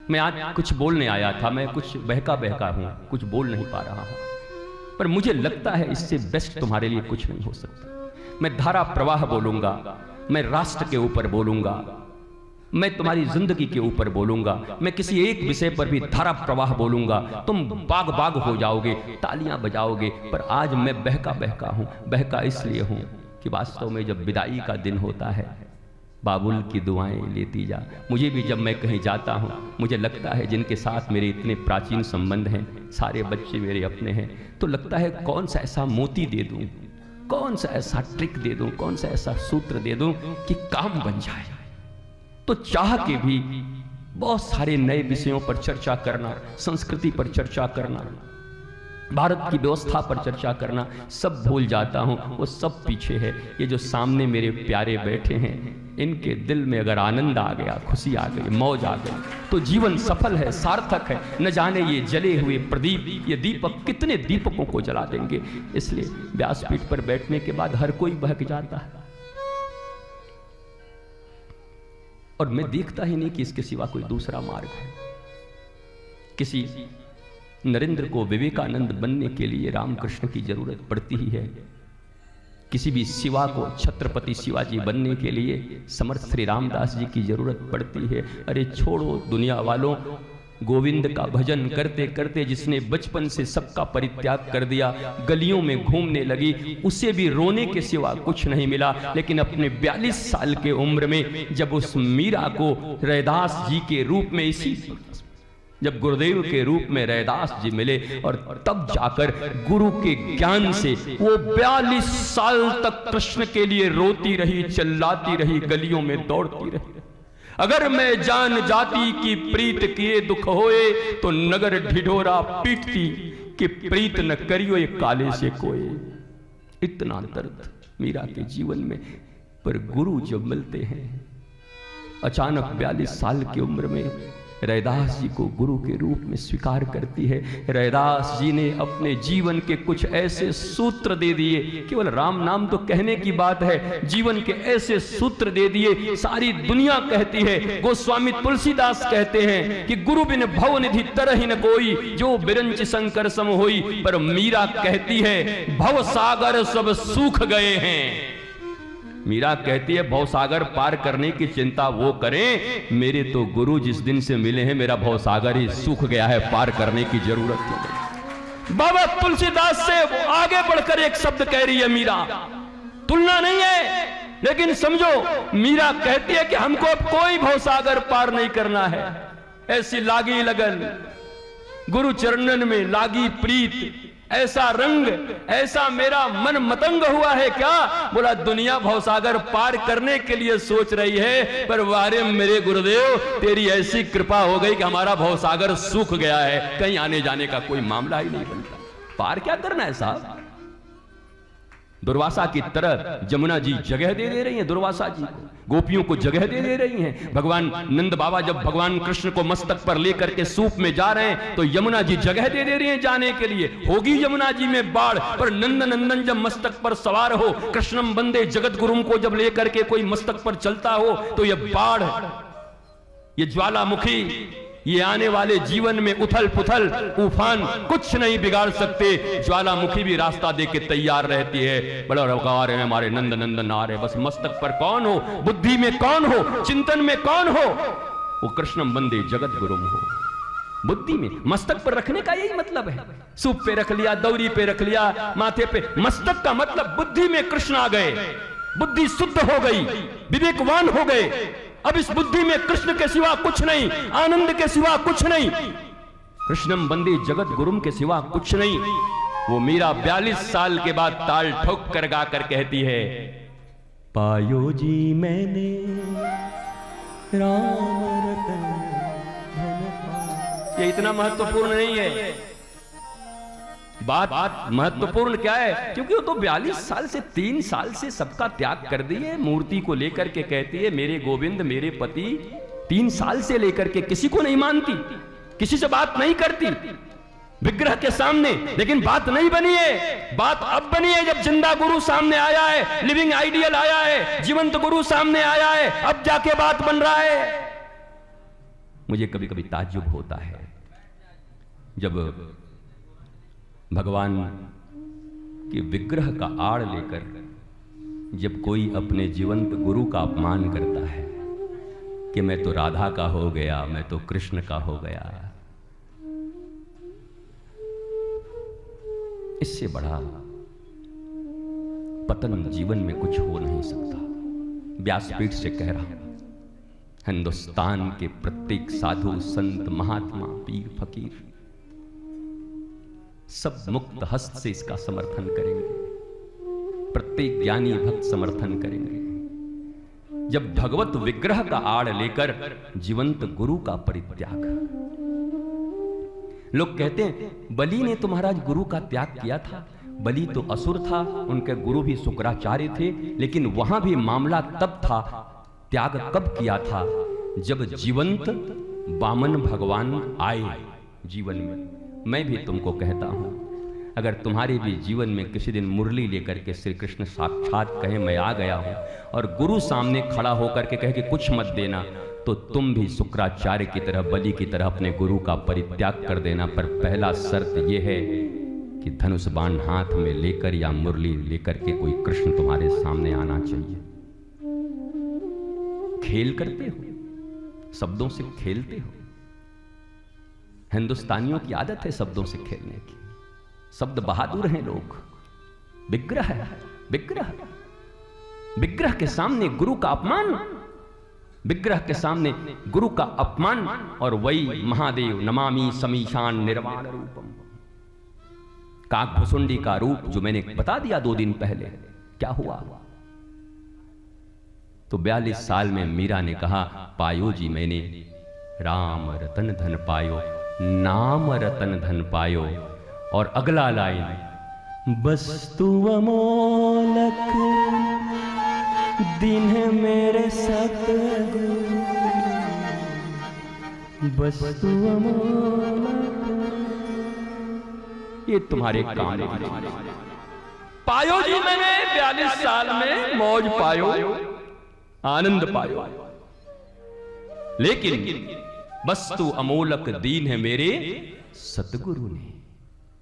मैं आज कुछ बोलने आया था, मैं कुछ बहका बहका हूं, कुछ बोल नहीं पा रहा हूं, पर मुझे लगता है इससे बेस्ट तुम्हारे लिए कुछ नहीं हो सकता। मैं धारा प्रवाह बोलूंगा, मैं राष्ट्र के ऊपर बोलूंगा, मैं तुम्हारी जिंदगी के ऊपर बोलूंगा, मैं किसी एक विषय पर भी धारा प्रवाह बोलूंगा, तुम बाग बाग हो जाओगे, तालियां बजाओगे। पर आज मैं बहका बहका हूं। बहका इसलिए हूं कि वास्तव में जब विदाई का दिन होता है, बाबुल की दुआएं लेती जा। मुझे भी जब मैं कहीं जाता हूं, मुझे लगता है जिनके साथ मेरे इतने प्राचीन संबंध हैं, सारे बच्चे मेरे अपने हैं, तो लगता है कौन सा ऐसा मोती दे दूं, कौन सा ऐसा ट्रिक दे दूं, कौन सा ऐसा सूत्र दे दूं कि काम बन जाए। तो चाह के भी बहुत सारे नए विषयों पर चर्चा करना, संस्कृति पर चर्चा करना, भारत की व्यवस्था पर चर्चा करना, सब भूल जाता हूं। वो सब पीछे है। ये जो सामने मेरे प्यारे बैठे हैं, इनके दिल में अगर आनंद आ गया, खुशी आ गई, मौज आ गई, तो जीवन सफल है, सार्थक है। न जाने ये जले हुए प्रदीप, ये दीपक कितने दीपकों को जला देंगे। इसलिए व्यासपीठ पर बैठने के बाद हर कोई बहक जाता है, और मैं देखता ही नहीं कि इसके सिवा कोई दूसरा मार्ग है। किसी नरेंद्र को विवेकानंद बनने के लिए रामकृष्ण की जरूरत पड़ती ही है, किसी भी शिवा को छत्रपति शिवाजी बनने के लिए समर्थ श्री रामदास जी की जरूरत पड़ती है। अरे छोड़ो दुनिया वालों, गोविंद का भजन करते करते जिसने बचपन से सबका परित्याग कर दिया, गलियों में घूमने लगी, उसे भी रोने के सिवा कुछ नहीं मिला। लेकिन अपने 42 साल के उम्र में जब उस मीरा को रैदास जी के रूप में, इसी जब गुरुदेव के रूप में रैदास जी मिले, और तब जाकर गुरु के ज्ञान से वो 42 साल तक कृष्ण के लिए रोती रही, चिल्लाती रही, गलियों में दौड़ती रही। अगर मैं जान जाती की प्रीत किए दुख होए, तो नगर ढिढोरा पीटती कि प्रीत न करियो ये काले से कोई। इतना दर्द मीरा के जीवन में। पर गुरु जब मिलते हैं, अचानक 42 साल की उम्र में रैदास जी को गुरु के रूप में स्वीकार करती है। रैदास जी ने अपने जीवन के कुछ ऐसे सूत्र दे दिए, केवल राम नाम तो कहने की बात है, जीवन के ऐसे सूत्र दे दिए, सारी दुनिया कहती है, गोस्वामी तुलसीदास कहते हैं कि गुरु बिन भव निधि तरहि न कोई, जो बिरंच शंकर सम होई। पर मीरा कहती है भव सागर सब सूख गए हैं। मीरा कहती है भवसागर पार करने की चिंता वो करें, मेरे तो गुरु जिस दिन से मिले हैं मेरा भवसागर ही सूख गया है, पार करने की जरूरत नहीं। बाबा तुलसीदास से आगे बढ़कर एक शब्द कह रही है मीरा, तुलना नहीं है, लेकिन समझो मीरा कहती है कि हमको अब कोई भवसागर पार नहीं करना है। ऐसी लागी लगन, गुरु चरणन में लागी प्रीत, ऐसा रंग, ऐसा मेरा मन मतंग हुआ है क्या। बोला दुनिया भवसागर पार करने के लिए सोच रही है, पर वारे मेरे गुरुदेव तेरी ऐसी कृपा हो गई कि हमारा भवसागर सूख गया है, कहीं आने जाने का कोई मामला ही नहीं बनता। पार क्या करना है साहब। दुर्वासा की तरह जमुना जी जगह दे रही हैं दुर्वासा जी को, गोपियों को जगह दे रही हैं। भगवान नंद बाबा जब भगवान कृष्ण को मस्तक पर लेकर के सूप में जा रहे हैं, तो यमुना जी जगह दे रही हैं जाने के लिए। होगी यमुना जी में बाढ़, पर नंद नंदन जब मस्तक पर सवार हो, कृष्णम वंदे जगत गुरुम को जब लेकर के कोई मस्तक पर चलता हो, तो यह बाढ़, ये ज्वालामुखी, ये आने वाले जीवन में उथल पुथल तूफान कुछ नहीं बिगाड़ सकते। ज्वालामुखी भी रास्ता दे के तैयार रहती है। बड़ा रवकार है हमारे नंद नंदन आ रहे, बस मस्तक पर कौन हो, बुद्धि में कौन हो, चिंतन में कौन हो, वो कृष्णम वंदे जगत गुरुम हो। बुद्धि में, मस्तक पर रखने का यही मतलब है। सूप पे रख लिया, दौरी पे रख लिया, माथे पे, मस्तक का मतलब बुद्धि में कृष्ण आ गए, बुद्धि शुद्ध हो गई, विवेकवान हो गए। अब इस बुद्धि में कृष्ण के सिवा कुछ नहीं, आनंद के सिवा कुछ नहीं, कृष्णम वंदे जगत गुरुम के सिवा कुछ नहीं। वो मीरा 42 साल के बाद ताल ठोक कर गा कर कहती है, पायो जी मैंने राम रतन धन पाया। ये इतना महत्वपूर्ण नहीं है। बात महत्वपूर्ण क्या है, क्योंकि वो तो 42 साल से 3 साल से सबका त्याग कर दिए। मूर्ति को लेकर के कहती है मेरे गोविंद मेरे पति, 3 साल से लेकर के किसी को नहीं मानती, किसी से बात नहीं करती विग्रह के सामने। लेकिन बात नहीं बनी है, बात अब बनी है जब जिंदा गुरु सामने आया है, लिविंग आइडियल आया है, जीवंत गुरु सामने आया है, अब जाके बात बन रहा है। मुझे कभी कभी ताज्जुब होता है जब भगवान के विग्रह का आड़ लेकर जब कोई अपने जीवंत गुरु का अपमान करता है कि मैं तो राधा का हो गया, मैं तो कृष्ण का हो गया। इससे बड़ा पतन जीवन में कुछ हो नहीं सकता। व्यासपीठ से कह रहा हूं, हिंदुस्तान के प्रत्येक साधु संत महात्मा पीर फकीर सब मुक्त हस्त से इसका समर्थन करेंगे। प्रत्येक ज्ञानी भक्त समर्थन करेंगे। जब भगवत विग्रह का आड़ लेकर जीवंत गुरु का परित्याग। लोग कहते हैं बलि ने तो महाराज गुरु का त्याग किया था। बलि तो असुर था, उनके गुरु भी शुक्राचार्य थे, लेकिन वहां भी मामला तब था, त्याग कब किया था जब जीवंत वामन भगवान आए जीवन में। मैं भी तुमको कहता हूं, अगर तुम्हारे भी जीवन में किसी दिन मुरली लेकर के श्री कृष्ण साक्षात कहे मैं आ गया हूं और गुरु सामने खड़ा होकर के कहे कि कुछ मत देना, तो तुम भी शुक्राचार्य की तरह बलि की तरह अपने गुरु का परित्याग कर देना। पर पहला शर्त यह है कि धनुष बाण हाथ में लेकर या मुरली लेकर के कोई कृष्ण तुम्हारे सामने आना चाहिए। खेल करते हो, शब्दों से खेलते हो। हिंदुस्तानियों की आदत है शब्दों से खेलने की। शब्द बहादुर हैं लोग। विग्रह है, विग्रह विग्रह के सामने गुरु का अपमान, विग्रह के सामने गुरु का अपमान। और वही महादेव नमामि समीशान निर्वाण रूपम, काकभुसुंडी का रूप जो मैंने बता दिया 2 दिन पहले, क्या हुआ? तो 42 साल में मीरा ने कहा पायो जी मैंने राम रतन धन पायो, नाम रतन धन पायो। और अगला लाइन, वस्तु अमोलक दिन है मेरे सतगुरु, वस्तु अमोलक, ये तुम्हारे काम पायो जी मैंने 42 साल में मौज पायो, आनंद पायो, लेकिन वस्तु अमोलक दीन है मेरे सतगुरु ने।